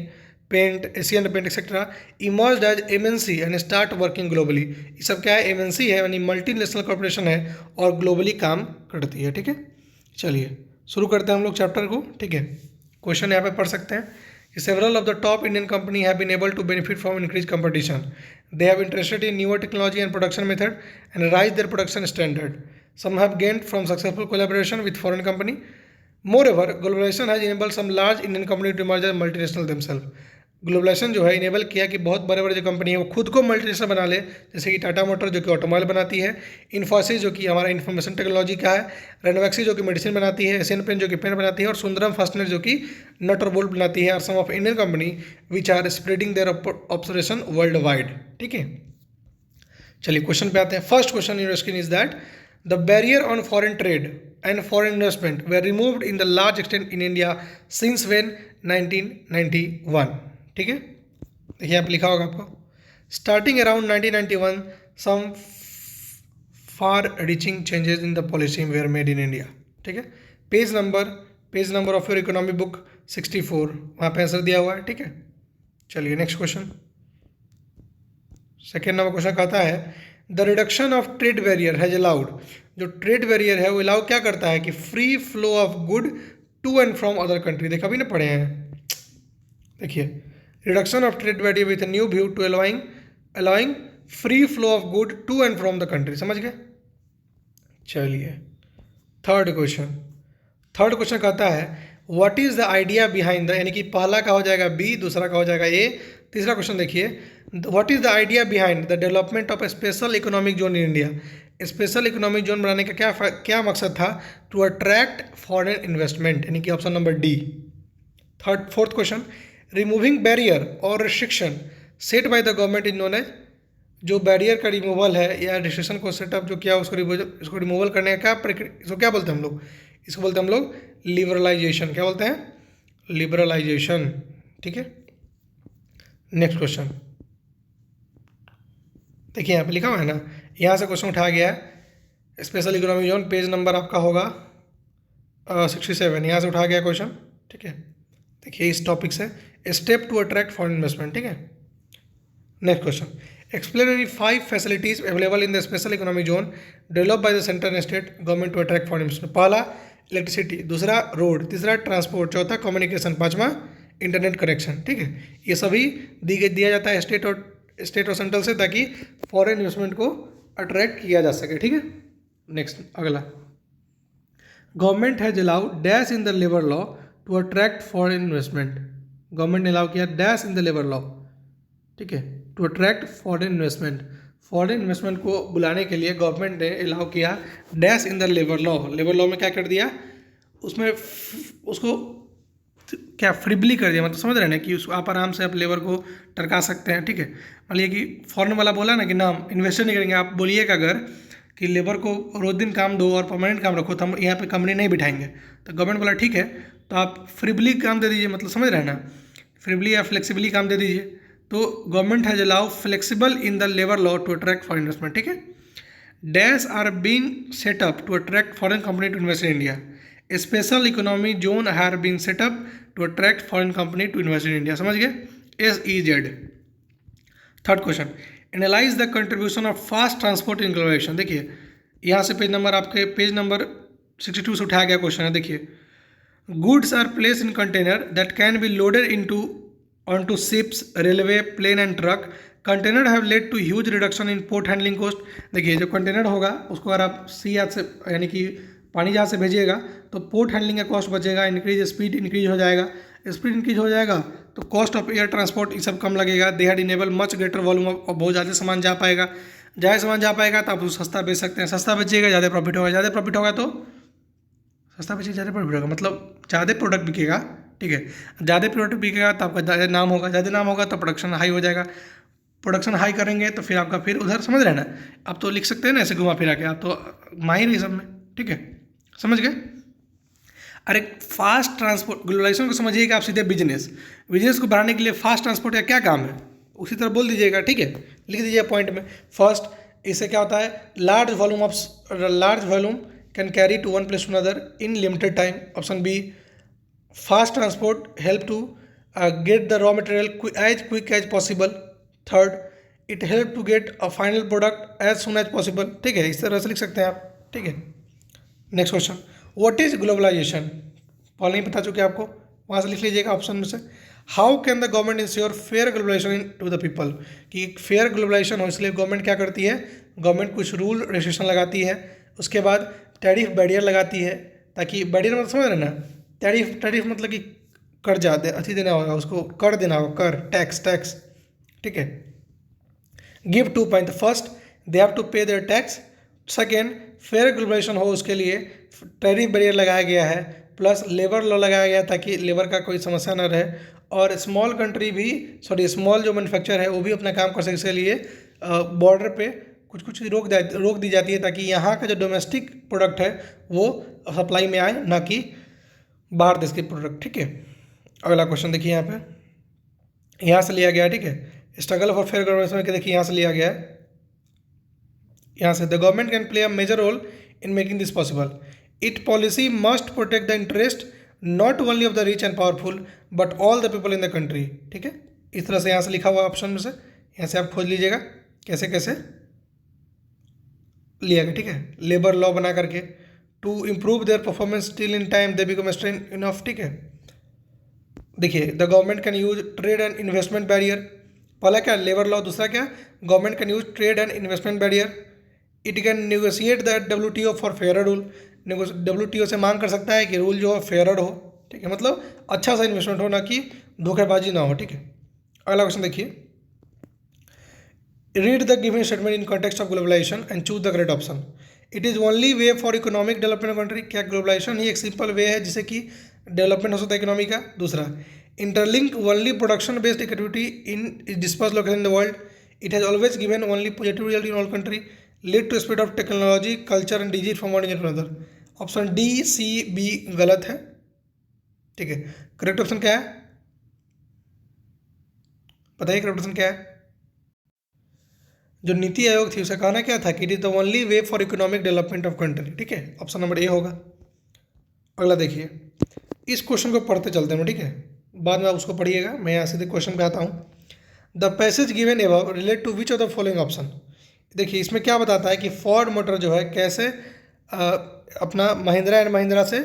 paint, Asian paint etcetera, emerged as MNC and start working globally. ये सब क्या है, एमएनसी है, यानी मल्टीनेशनल कॉर्पोरेशन है और ग्लोबली काम करती है, ठीक है। चलिए शुरू करते हैं हम लोग चैप्टर को, ठीक है। क्वेश्चन यहाँ पे पढ़ सकते हैं कि several of the top Indian company have been able to benefit from increase competition, they have interested in newer technology and production method and raise their production standard, some have gained from successful collaboration with foreign company. Moreover, globalization has enabled some large Indian companies to emerge as multinational themselves. Globalisation जो है इनेबल किया कि बहुत बड़े बड़े जो कंपनी है वो खुद को मल्टीनेशनल बना ले, जैसे कि टाटा मोटर जो कि ऑटोमोबाइल बनाती है, इन्फोसिस जो कि हमारा इन्फॉर्मेशन टेक्नोलॉजी का है, रेनोवेक्सी जो कि मेडिसिन बनाती है, एशियन पेंट जो कि पेन बनाती है, और सुंदरम फास्टनर जो कि नट और बोल्ट बनाती है, और some of Indian company which are spreading their observation world wide. ठीक है, चलिए क्वेश्चन पे आते हैं। First question in screen is that the barrier on foreign trade and foreign investment were removed in the large extent in India since when 1991। ठीक है, देखिए आप लिखा होगा आपको, starting around 1991 some far reaching changes in the policy were made in India. ठीक है, page number of your economy book 64, वहाँ पे आंसर दिया हुआ है। ठीक है, चलिए next question. Second number question कहता है the reduction of trade barrier has allowed, जो ट्रेड बैरियर है वो अलाउ क्या करता है कि free flow of good to and from other country. देखा भी ना पढ़े हैं, देखिए reduction of trade barrier with new view to allowing free flow of good to and from the country. समझ गए। चलिए थर्ड क्वेश्चन कहता है what is the idea behind the, यानी कि पहला का हो जाएगा बी, दूसरा का हो जाएगा ए। तीसरा क्वेश्चन देखिए what is the idea behind the development of A special economic zone in India. Special economic zone बनाने का क्या मकसद था, टू अट्रैक्ट फॉरेन इन्वेस्टमेंट, यानी कि option number D. Fourth question removing barrier और restriction set by the government is known as, जो बैरियर का रिमूवल है या रिस्ट्रिक्शन को सेटअप जो किया उसको रिमूवल करने का इसको क्या बोलते हैं हम लोग, इसको बोलते हैं हम लोग लिबरलाइजेशन। क्या बोलते हैं, लिबरलाइजेशन। ठीक है, नेक्स्ट क्वेश्चन देखिए यहाँ पे लिखा हुआ है ना, यहाँ से क्वेश्चन उठाया गया है, special economic zone, page number आपका होगा 67, यहाँ से उठाया गया क्वेश्चन। ठीक है, देखिए इस टॉपिक से step to attract foreign investment. ठीक है, next question explain any 5 facilities available in the special economic zone develop by the central and state government to attract foreign investment. पहला इलेक्ट्रिसिटी, दूसरा रोड, तीसरा ट्रांसपोर्ट, चौथा कम्युनिकेशन, पांचवा इंटरनेट कनेक्शन। ठीक है, ये सभी दिया जाता है स्टेट और सेंट्रल से, ताकि फॉरेन इन्वेस्टमेंट को अट्रैक्ट किया जा सके। ठीक है, नेक्स्ट अगला government has allowed dash in the labour law to attract foreign investment. Government ने अलाउ किया dash in the labour law, ठीक है, टू अट्रैक्ट फॉरेन इन्वेस्टमेंट। फॉरेन इन्वेस्टमेंट को बुलाने के लिए गवर्नमेंट ने अलाउ किया dash in the labour law. Labour law में क्या कर दिया, उसमें उसको क्या फ्रीबली कर दिया, मतलब समझ रहे हैं ना कि उसको आप आराम से आप लेबर को टरका सकते हैं। ठीक है, मान लीजिए कि फॉरेन वाला बोला ना कि ना हम इन्वेस्ट नहीं करेंगे, आप बोलिएगा अगर कि लेबर को रोज दिन काम दो और परमानेंट काम रखो तो हम यहाँ पे कंपनी नहीं बिठाएंगे, तो गवर्नमेंट बोला ठीक है तो आप फ्रीबली काम दे दीजिए, मतलब समझ रहे हैं ना, फ्रीबली या फ्लेक्सिबली काम दे दीजिए। तो government has allow flexible in the labour law to attract foreign investment. ठीक है, dash are been set up to attract foreign company to invest in India. Special economy zone have been set up to attract foreign company to invest in India. समझ गए, SEZ। Third question analyse the contribution of fast transport in globalisation. देखिए यहाँ से पेज नंबर 62 से उठाया गया क्वेश्चन है। देखिए goods are place in container that can be loaded onto ships, railway, plane and truck. Container have led to huge reduction in port handling cost. देखिए जो कंटेनर होगा उसको अगर आप सी याद से यानी कि पानी जहाज से भेजिएगा तो पोर्ट हैंडलिंग का कॉस्ट बचेगा, स्पीड इंक्रीज हो जाएगा तो कॉस्ट ऑफ एयर ट्रांसपोर्ट ये सब कम लगेगा। They had enable much greater volume of, बहुत ज़्यादा सामान जा पाएगा तो आप उसको सस्ता बेच सकते हैं, सस्ता बेचिएगा ज़्यादा प्रॉफिट होगा तो सस्ता बेचिएगा ज़्यादा प्रॉफिट होगा, मतलब ज़्यादा प्रोडक्ट बिकेगा। ठीक है, ज़्यादा प्रोडक्ट बिकेगा तो आपका ज़्यादा नाम होगा तो प्रोडक्शन हाई हो जाएगा। प्रोडक्शन हाई करेंगे तो फिर आपका फिर उधर समझ रहे हैं ना, आप तो लिख सकते हैं ना ऐसे घुमा फिरा के, आप तो माहिर ही सब में। ठीक है, समझ गए। अरे फास्ट ट्रांसपोर्ट ग्लोबलाइजेशन को समझिएगा आप सीधे बिजनेस को बढ़ाने के लिए फास्ट ट्रांसपोर्ट का क्या काम है उसी तरह बोल दीजिएगा। ठीक है, लिख दीजिए पॉइंट में। फर्स्ट, इससे क्या होता है, large volume can carry to one place to another in limited time. Option B, fast transport help to get the raw material as quick as possible. Third, it help to get a final product as soon as possible. ठीक है, इस तरह से लिख सकते हैं आप। ठीक है, next question what is globalisation, पहले नहीं पता चुके आपको, वहाँ से लिख लीजिएगा ऑप्शन में से। How can the government ensure fair globalisation to the people, कि फेयर ग्लोबलाइजेशन हो इसलिए गवर्नमेंट क्या करती है, गवर्नमेंट कुछ रूल रेस्ट्रिक्शन लगाती है, उसके बाद टैरिफ बैरियर लगाती है, ताकि बैरियर मतलब समझ रहे ना, टैरिफ मतलब कि कर जाते अति देना होगा, उसको कर देना होगा, कर टैक्स, ठीक है। Give 2 point, first they have to pay their tax, second fair globalisation हो उसके लिए टैरिफ बैरियर लगाया गया है, प्लस लेबर लॉ लगाया गया ताकि लेबर का कोई समस्या न रहे, और स्मॉल कंट्री भी स्मॉल जो मैन्युफैक्चर है वो भी अपना काम कर सके। इसके लिए बॉर्डर पे कुछ कुछ रोक दी जाती है ताकि यहाँ का जो डोमेस्टिक प्रोडक्ट है वो सप्लाई में आए, ना कि बाहर देश के प्रोडक्ट, ठीक है। अगला क्वेश्चन देखिए यहाँ पे, यहाँ से लिया गया है, ठीक है। स्ट्रगल फॉर फेयर गवर्नेंस के देखिए यहाँ से लिया गया है, यहाँ से the government can play a major role in making this possible, it policy must protect the interest not only of the rich and powerful but all the people in the country, ठीक है। इस तरह से यहाँ से लिखा हुआ ऑप्शन में से, यहाँ से आप खोज लीजिएगा कैसे कैसे लिया गया, ठीक है। लेबर लॉ बना करके, to improve their performance till in time they become strong enough, ठीक है। देखिए the government can use trade and investment barrier, पहला क्या लेबर लॉ, दूसरा क्या government can use trade and investment barrier, it can negotiate the WTO for fair rule, WTO से मांग कर सकता है कि रूल जो है फेयर हो, ठीक है, मतलब अच्छा सा इन्वेस्टमेंट हो, ना कि धोखेबाजी ना हो, ठीक है। अगला क्वेश्चन देखिए, read the given statement in context of globalisation and choose the correct option, it is only way for economic development of country, क्या ग्लोबलाइजेशन ही एक सिंपल वे है जिससे कि डेवलपमेंट हो सकता है इकोनॉमी का। दूसरा, interlink only production based activity in disperse location in the world, it has always given only positive result in all country, lead to spread of technology culture and disease from one region to another. Option D C B गलत है, ठीक है। करेक्ट ऑप्शन क्या है बताइए, करेक्ट ऑप्शन क्या है। जो नीति आयोग थी उसका कहना क्या था कि it is the only way for economic development of country, ठीक है। ऑप्शन नंबर ए होगा। अगला देखिए, इस क्वेश्चन को पढ़ते चलते हैं, ठीक है, बाद में आप उसको पढ़िएगा, मैं यहाँ सीधे क्वेश्चन पे आता हूँ। The passage given above relate to which of the following option, देखिए इसमें क्या बताता है कि फोर्ड मोटर जो है कैसे अपना महिंद्रा एंड महिंद्रा से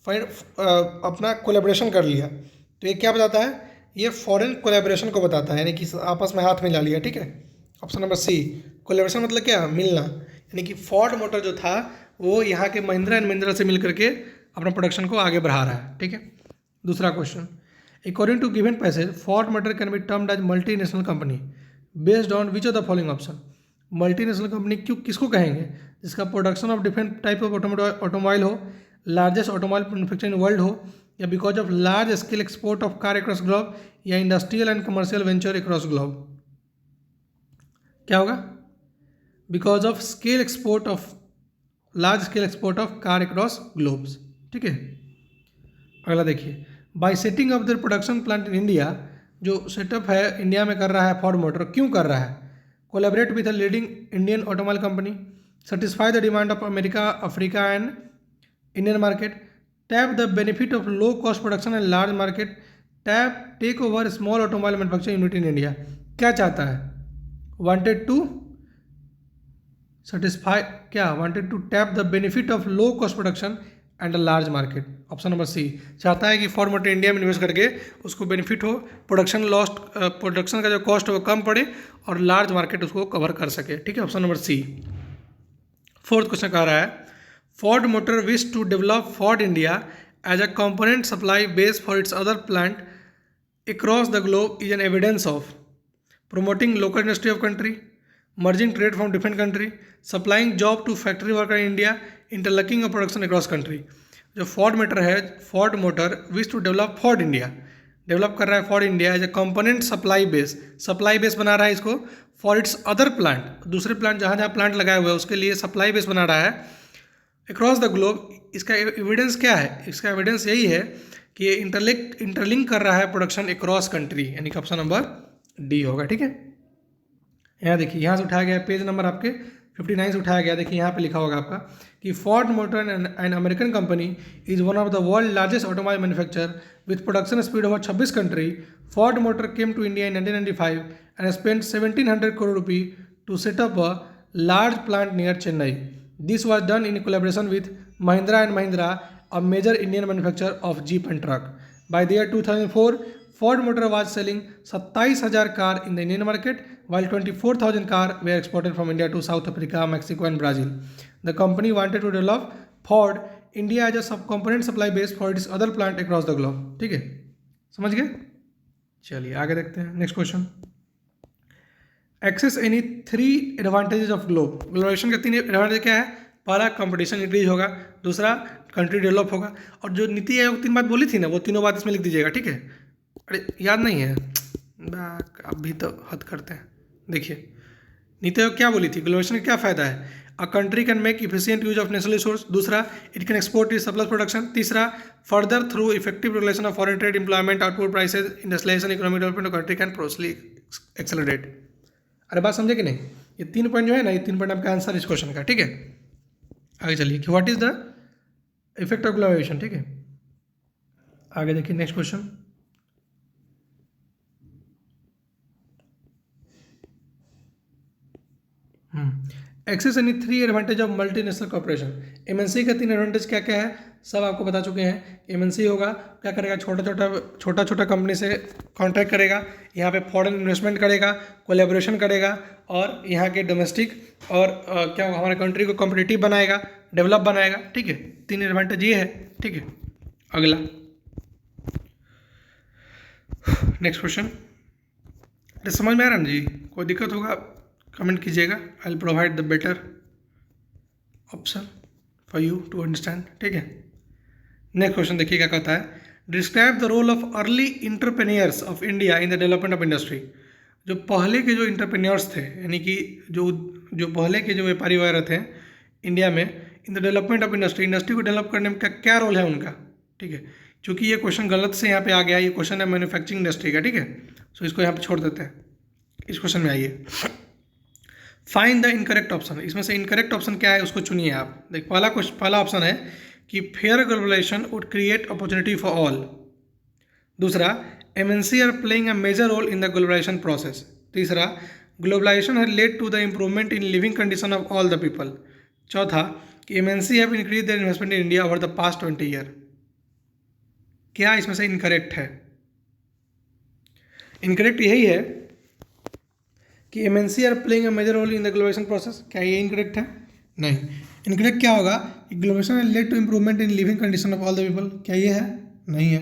अपना कोलेबोरेशन कर लिया। तो ये क्या बताता है, ये फॉरेन कोलेबोरेशन को बताता है, यानी कि आपस में हाथ मिला लिया, ठीक है। ऑप्शन नंबर सी, कोलेबोरेशन मतलब क्या, मिलना, यानी कि फोर्ड मोटर जो था वो यहाँ के महिंद्रा एंड महिंद्रा से मिल करके अपना प्रोडक्शन को आगे बढ़ा रहा है, ठीक है। दूसरा question, according to given passage Ford motor can be termed as multi national company based on which of the following option, multinational company क्यों किसको कहेंगे, जिसका production of different type of automobile हो, लार्जेस्ट ऑटोमोबाइल मैन्युफैक्चरिंग वर्ल्ड हो, या because of large scale export of car across globe, या industrial and commercial venture across globe. क्या होगा, because of scale export of large scale export of car across globes, ठीक है। अगला देखिए, bye setting of the production plant in India, जो सेटअप है इंडिया में कर रहा है फोर्ड मोटर, क्यों कर रहा है, collaborate with a leading Indian automobile company, satisfy the demand of America, Africa and Indian market, tap the benefit of low cost production and large market, take over small automobile manufacturing unit in India। क्या चाहता है, wanted to satisfy क्या, wanted to tap the benefit of low cost production and a large market. Option number C, चाहता है कि फोर्ड मोटर इंडिया में इन्वेस्ट करके उसको बेनिफिट हो, प्रोडक्शन का जो कॉस्ट है वो कम पड़े और लार्ज मार्केट उसको कवर कर सके, ठीक है। Option number C. Fourth question कह रहा है, Ford Motor wish to develop Ford India as a component supply base for its other plant across the globe is an evidence of promoting local industry of country, merging trade from different country, supplying job to factory worker in India, interlocking of production across country। जो फोर्ड मोटर है, Ford Motor wish to develop Ford India, develop कर रहा है Ford India as a component supply base बना रहा है इसको फॉर इट्स अदर प्लांट, दूसरे प्लांट जहाँ जहाँ प्लांट लगाए हुए हैं उसके लिए सप्लाई बेस बना रहा है अक्रॉस द ग्लोब। इसका एविडेंस क्या है, इसका एविडेंस यही है कि ये इंटरलिंक कर रहा है प्रोडक्शन अक्रॉस कंट्री, यानी कि ऑप्शन नंबर डी होगा, ठीक है। यहाँ देखिए, यहाँ से उठाया गया पेज नंबर आपके 59 से उठाया गया, देखिए यहाँ पे लिखा होगा आपका कि Ford Motor an American company is one of the world largest automobile manufacture with production speed over 26 country. Ford Motor came to India in 1995 and spend 1700 crore rupee to set up a large plant near Chennai. This was done in collaboration with Mahindra and Mahindra, a major Indian manufacture of jeep and truck. By the year 2004 Ford Motor was selling 27,000 car in the Indian market, while 24,000 car were exported from India to South Africa, Mexico and Brazil. The company wanted to develop Ford India as a sub-component supply base for its other plant across the globe, ठीक है। समझ गए? चलिए आगे देखते हैं next question. Access any 3 advantages of globalization के 3 एडवांटेज क्या है? पहला, कंपटीशन इंक्रीज होगा, दूसरा कंट्री डेवलप होगा, और जो नीति आयोग 3 बात बोली थी ना, वो तीनों बात इसमें लिख दीजिएगा, ठीक है? अरे याद नहीं है, अभी तो हद करते हैं। देखिए नीति आयोग क्या बोली थी, ग्लोबलाइजेशन का क्या फ़ायदा है? A country can make efficient use of national resource, दूसरा it can export it surplus production, तीसरा further through effective regulation of foreign trade, employment, output prices, industrialisation, economic development, country can प्रोसली एक्सेलरेट। अरे बात समझे कि नहीं? ये 3 पॉइंट जो है ना, ये 3 पॉइंट आपका आंसर इस क्वेश्चन का, ठीक है? आगे चलिए कि what is the effect of globalization, ठीक है? आगे देखिए next question. Access any 3 advantage of multinational corporation. MNC का 3 एडवांटेज क्या क्या है सब आपको बता चुके हैं। एमएनसी होगा क्या करेगा, छोटा छोटा कंपनी से कॉन्ट्रैक्ट करेगा, यहाँ पे फॉरेन इन्वेस्टमेंट करेगा, कोलैबोरेशन करेगा, और यहाँ के डोमेस्टिक और क्या होगा, हमारे कंट्री को कॉम्पिटिटिव बनाएगा, डेवलप बनाएगा, ठीक है? 3 एडवांटेज ये है, ठीक है? अगला नेक्स्ट क्वेश्चन। समझ में आ रहा है ना जी? कोई दिक्कत होगा कमेंट कीजिएगा, I will provide the better option for you to understand, ठीक है? नेक्स्ट क्वेश्चन देखिए क्या कहता है, describe the role of early entrepreneurs of India in the development of industry. जो पहले के जो इंटरप्रेन्योर्स थे, यानी कि जो पहले के जो व्यापारी वगैरह थे इंडिया में, इन द डेवलपमेंट ऑफ इंडस्ट्री को डेवलप करने में क्या रोल है उनका, ठीक है? क्योंकि ये क्वेश्चन गलत से यहाँ पे आ गया, ये क्वेश्चन है मैन्युफैक्चरिंग इंडस्ट्री का, ठीक है? सो इसको यहाँ पे छोड़ देते हैं, इस क्वेश्चन में आइए। फाइंड द इनकरेक्ट ऑप्शन, इसमें से इनकरेक्ट ऑप्शन क्या है उसको चुनिए आप। देख पहला ऑप्शन है कि fair globalization would create opportunity for all, दूसरा MNC are playing a major role in the globalisation process, तीसरा globalization has led to the improvement in living condition of all the people, चौथा कि MNC have increase their investment in India over the past 20 year. क्या इसमें से इनकरेक्ट है? इनकरेक्ट यही है कि MNC are playing a major role in the globalisation process. क्या ये इनकरेक्ट है? नहीं। इनकरेक्ट क्या होगा, globalization has led to improvement in living condition of all the people. क्या ये है? नहीं है।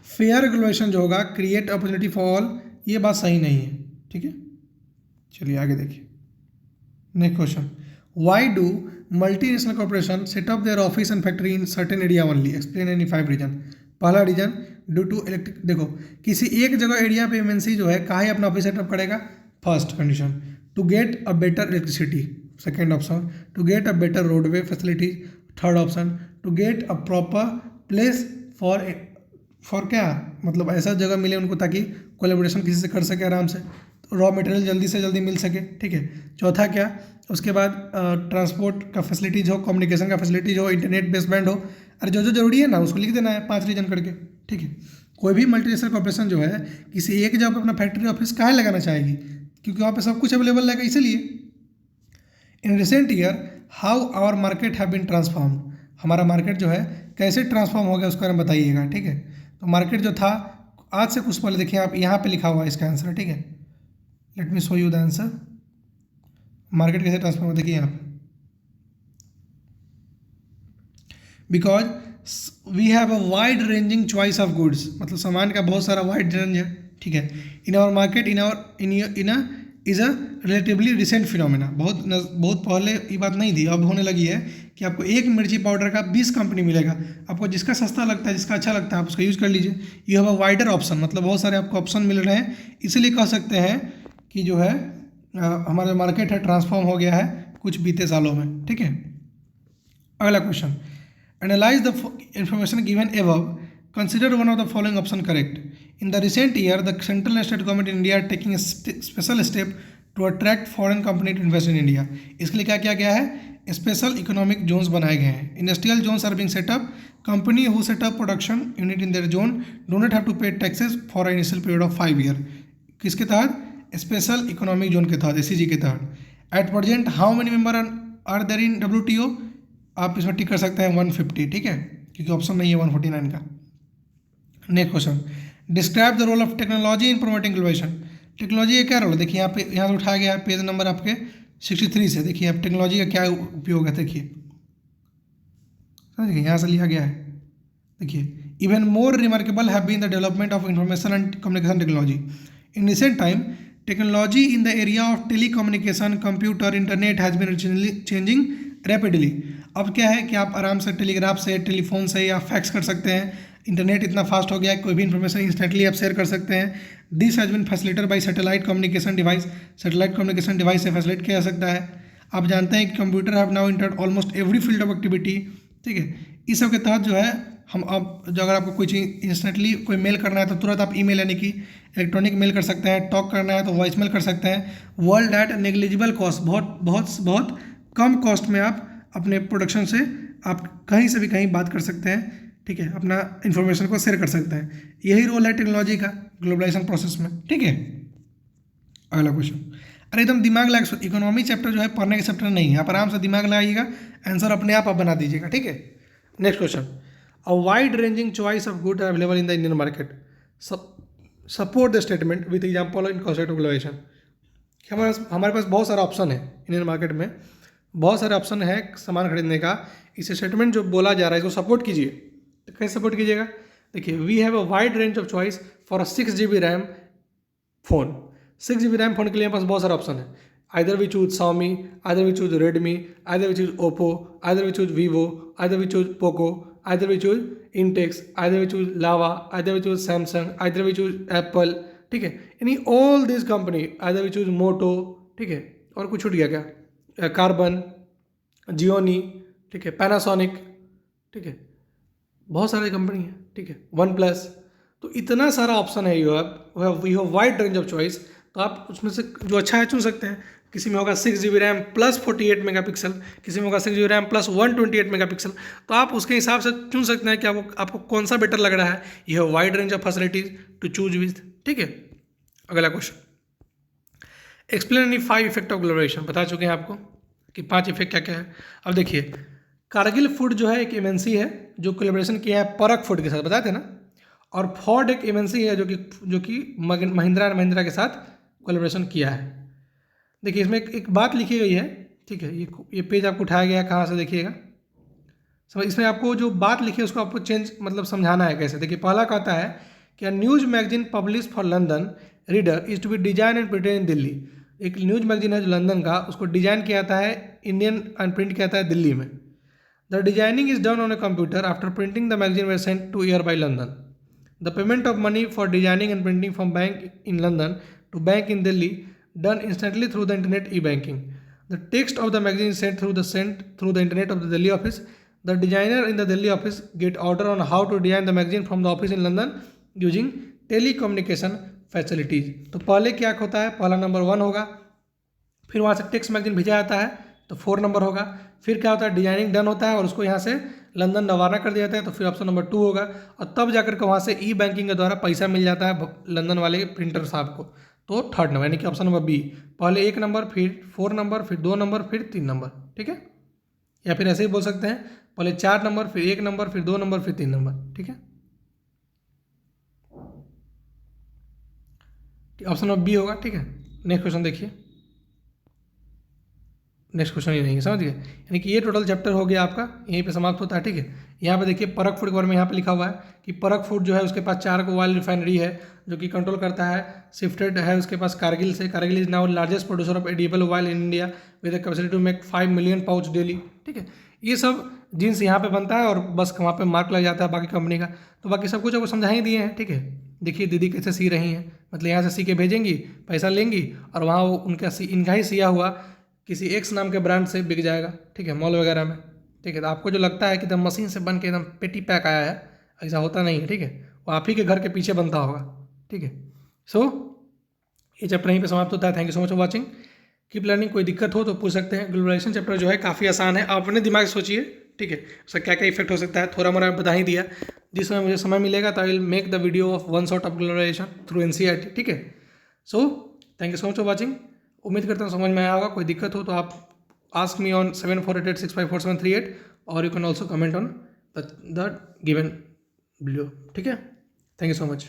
फेयर ग्लोबलाइजेशन जो होगा, क्रिएट अपॉर्चुनिटी फॉर ऑल, ये बात सही नहीं है, ठीक है? चलिए आगे देखिए next question. Why do multinational corporation set up their office and factory in certain area only, explain any 5 reason. पहला रीजन, ड्यू टू इलेक्ट्रिक, देखो किसी एक जगह एरिया पे एमएनसी जो है काहे अपना ऑफिस सेटअप करेगा, first condition to get a better electricity, second option to get a better roadway facilities, third option to get a proper place for क्या, मतलब ऐसा जगह मिले उनको ताकि कोलैबोरेशन किसी से कर सके आराम से, रॉ मटेरियल जल्दी से जल्दी मिल सके, ठीक है? चौथा क्या, उसके बाद ट्रांसपोर्ट का फैसिलिटीज हो, कम्युनिकेशन का फैसिलिटीज हो, इंटरनेट बेसबैंड हो। अरे जो जो जरूरी है ना उसको लिख देना है 5 रीजन करके, ठीक है? कोई भी मल्टीनेशनल कॉर्पोरेशन जो है किसी एक जगह पर अपना फैक्ट्री ऑफिस काहे लगाना चाहेगी, क्योंकि वहाँ पे सब कुछ अवेलेबल रहेगा, इसीलिए। In recent year how our market have been transformed, हमारा मार्केट जो है कैसे ट्रांसफॉर्म हो गया उसके बारे में बताइएगा, ठीक है? तो मार्केट जो था आज से कुछ पहले, देखिए आप यहाँ पे लिखा हुआ है इसका आंसर, ठीक है? Let me show you the answer. Market कैसे ट्रांसफॉर्म हो, देखिए यहाँ पे, because we have a wide ranging choice of goods, मतलब सामान का बहुत सारा वाइड रेंज है, ठीक है? In our market in is a relatively recent phenomena, बहुत पहले ये बात नहीं थी, अब होने लगी है कि आपको एक मिर्ची पाउडर का 20 कंपनी मिलेगा, आपको जिसका सस्ता लगता है, जिसका अच्छा लगता है, आप उसका यूज़ कर लीजिए। You have a wider option, मतलब बहुत सारे आपको ऑप्शन मिल रहे हैं, इसलिए कह सकते हैं कि जो है हमारा मार्केट है ट्रांसफॉर्म हो गया है कुछ बीते सालों में, ठीक है? अगला question, analyse the information given above, consider one of the following option correct. In the recent year, the central and state government in India are taking a special step to attract foreign company to invest in India. इसके लिए क्या किया गया है, स्पेशल इकोनॉमिक जोन्स बनाए गए हैं। Industrial zones are being set up, company who set up production unit in their zone do not have to pay taxes for a initial period of 5 year. किसके तहत? स्पेशल इकोनॉमिक जोन के तहत, एसईजी के तहत। At present how many member are there in WTO, आप इसमें टिक कर सकते हैं 150, ठीक है? क्योंकि ऑप्शन नहीं है 149 का। Next question, describe the role of technology in promoting globalization. Technology का क्या रोल है, देखिए यहाँ पे, यहाँ से उठाया गया है पेज नंबर आपके 63 से, देखिए आप टेक्नोलॉजी का क्या उपयोग है, देखिए समझिए यहाँ से लिया गया है। देखिए Even more remarkable have been the development of information and communication technology. In recent time, technology in the area of telecommunication, computer, internet has been changing rapidly. अब क्या है कि आप आराम से टेलीग्राफ से, टेलीफोन से या फैक्स कर सकते हैं. इंटरनेट इतना फास्ट हो गया है, कोई भी इन्फॉर्मेशन इंस्टेंटली आप शेयर कर सकते हैं. This has been facilitated by satellite communication device. Satellite communication device से फैसिलिटेट किया जा सकता है. आप जानते हैं कि computer have now entered almost every field of activity. ठीक है, इस सब के तहत जो है हम अब जो अगर आपको कोई चीज़ इंस्टेंटली कोई मेल करना है तो तुरंत आप ईमेल यानी कि इलेक्ट्रॉनिक मेल कर सकते हैं. टॉक करना है तो वॉइस मेल कर सकते हैं. वर्ल्ड एट नेग्लिजिबल कॉस्ट, बहुत बहुत बहुत कम कॉस्ट में आप अपने प्रोडक्शन से आप कहीं से भी कहीं बात कर सकते हैं. ठीक है, अपना इन्फॉर्मेशन को शेयर कर सकते हैं. यही रोल है टेक्नोलॉजी का ग्लोबलाइजेशन प्रोसेस में. ठीक है, अगला क्वेश्चन. अरे एकदम दिमाग लगा, इकोनॉमी चैप्टर जो है पढ़ने के चैप्टर नहीं है. आप आराम से दिमाग लगाइएगा, आंसर अपने आप बना दीजिएगा. ठीक है, next question. A wide ranging choice of good available in the Indian market. Support the statement with example in concept of globalization. हमारे पास बहुत सारा ऑप्शन है इंडियन मार्केट में, बहुत सारे ऑप्शन है सामान खरीदने का. इस स्टेटमेंट जो बोला जा रहा है इसको सपोर्ट कीजिए. तो कैसे सपोर्ट कीजिएगा? देखिए, we have a wide range of choice for a 6 GB RAM phone. 6 GB RAM phone के लिए हमारे पास बहुत सारा ऑप्शन है. Either we choose Xiaomi, either we choose Redmi, either we choose Oppo, either we choose Vivo, either we choose Poco, either we choose Intex, either we choose Lava, either we choose Samsung, either we choose Apple. ठीक है, यानी all this company, either we choose Moto. ठीक है, और कुछ छूट गया क्या? Karbonn, Gionee. ठीक है, पैनासोनिक. ठीक है, बहुत सारी कंपनी है. ठीक है, वन प्लस. तो इतना सारा ऑप्शन है. You have wide range of choice. तो आप उसमें से जो अच्छा है चुन सकते हैं. किसी में होगा 6 GB रैम प्लस 48 मेगापिक्सल, किसी में होगा 6 GB रैम प्लस 128 मेगापिक्सल. तो आप उसके हिसाब से चुन सकते हैं कि आपको कौन सा बेटर लग रहा है. You have wide range of facilities to choose with. ठीक है, अगला question. Explain any 5 effect of globalization. बता चुके हैं आपको कि 5 इफेक्ट क्या क्या है. अब देखिए, कारगिल फूड जो है एक एमएनसी है जो कोलैबोरेशन किया है परक फूड के साथ, बताए थे ना. और फोर्ड एक एमएनसी है जो कि महिंद्रा एंड महिंद्रा के साथ कोलैबोरेशन किया है. देखिए, इसमें एक बात लिखी गई है. ठीक है, ये पेज आपको उठाया गया है, कहाँ से देखिएगा. समझ, इसमें आपको जो बात लिखी है उसको आपको चेंज मतलब समझाना है कैसे. देखिए, पहला कहता है कि news magazine publish for London reader is to be design and printed in Delhi. एक न्यूज़ मैगजीन है जो लंदन का, उसको डिजाइन किया जाता है इंडियन एंड प्रिंट किया जाता है दिल्ली में. The designing is done on a computer after printing the magazine were sent to air by London. The payment of money for designing and printing from bank in London to bank in Delhi done instantly through the internet e-banking. The text of the magazine is sent through the internet of the Delhi office. The designer in the Delhi office get order on how to design the magazine from the office in London using telecommunication facilities. तो पहले क्या होता है, पहला नंबर 1 होगा, फिर वहाँ से टेक्स्ट मैगजीन भेजा जाता है तो 4 नंबर होगा. फिर क्या होता है, डिजाइनिंग डन होता है और उसको यहाँ से लंदन रवाना कर दिया जाता है, तो फिर ऑप्शन नंबर 2 होगा. और तब जाकर के वहाँ से ई बैंकिंग के द्वारा पैसा मिल जाता है लंदन वाले प्रिंटर साहब को. तो 3rd नंबर यानी कि ऑप्शन नंबर बी. पहले 1 नंबर, फिर 4 नंबर, फिर 2 नंबर, फिर 3 नंबर. ठीक है, या फिर ऐसे ही बोल सकते हैं, पहले 4 नंबर, फिर 1 नंबर, फिर 2 नंबर, फिर 3 नंबर. ठीक है, ऑप्शन नंबर बी होगा. ठीक है, नेक्स्ट क्वेश्चन देखिए. नेक्स्ट क्वेश्चन ही नहीं है, समझ गए. यानी कि ये टोटल चैप्टर हो गया आपका, यहीं पे समाप्त होता है. ठीक है, यहाँ पे देखिए परक फूड के बारे में यहाँ पे लिखा हुआ है कि परक फूड जो है उसके पास 4 ऑयल रिफाइनरी है जो कि कंट्रोल करता है. शिफ्टेड है उसके पास कारगिल से. Cargill is now largest producer of edible oil in India with the capacity to make 5 million pouch daily. ठीक है, ये सब जीन्स यहाँ पे बनता है और बस वहाँ पे मार्क लग जाता है बाकी कंपनी का. तो बाकी सब कुछ आपको समझा ही दिए हैं. ठीक है, देखिए दीदी कैसे सी रही हैं, मतलब यहाँ से सी के भेजेंगी, पैसा लेंगी और वहाँ वो इनका ही सिया हुआ किसी एक्स नाम के ब्रांड से बिक जाएगा. ठीक है, मॉल वगैरह में. ठीक है, तो आपको जो लगता है कि एकदम मशीन से बन के एकदम पेटी पैक आया है, ऐसा होता नहीं है. ठीक है, वो आप ही के घर के पीछे बनता होगा. ठीक है, सो ये चैप्टर यहीं पे समाप्त होता है. Thank you so much for watching. Keep learning. कोई दिक्कत हो तो पूछ सकते हैं. ग्लोबलाइजेशन चैप्टर जो है काफ़ी आसान है, आप अपने दिमाग से सोचिए. ठीक है, उसका क्या क्या इफेक्ट हो सकता है थोड़ा मोड़ा बता ही दिया. जिस समय मुझे समय मिलेगा तो I will make the video of 1 shot of globalization through NCERT. ठीक है, so thank you so much for watching. उम्मीद करता हूँ समझ में आया होगा. कोई दिक्कत हो तो आप आस्क मी ऑन 7488654738 और you can also comment on the given video. ठीक है, थैंक यू सो मच.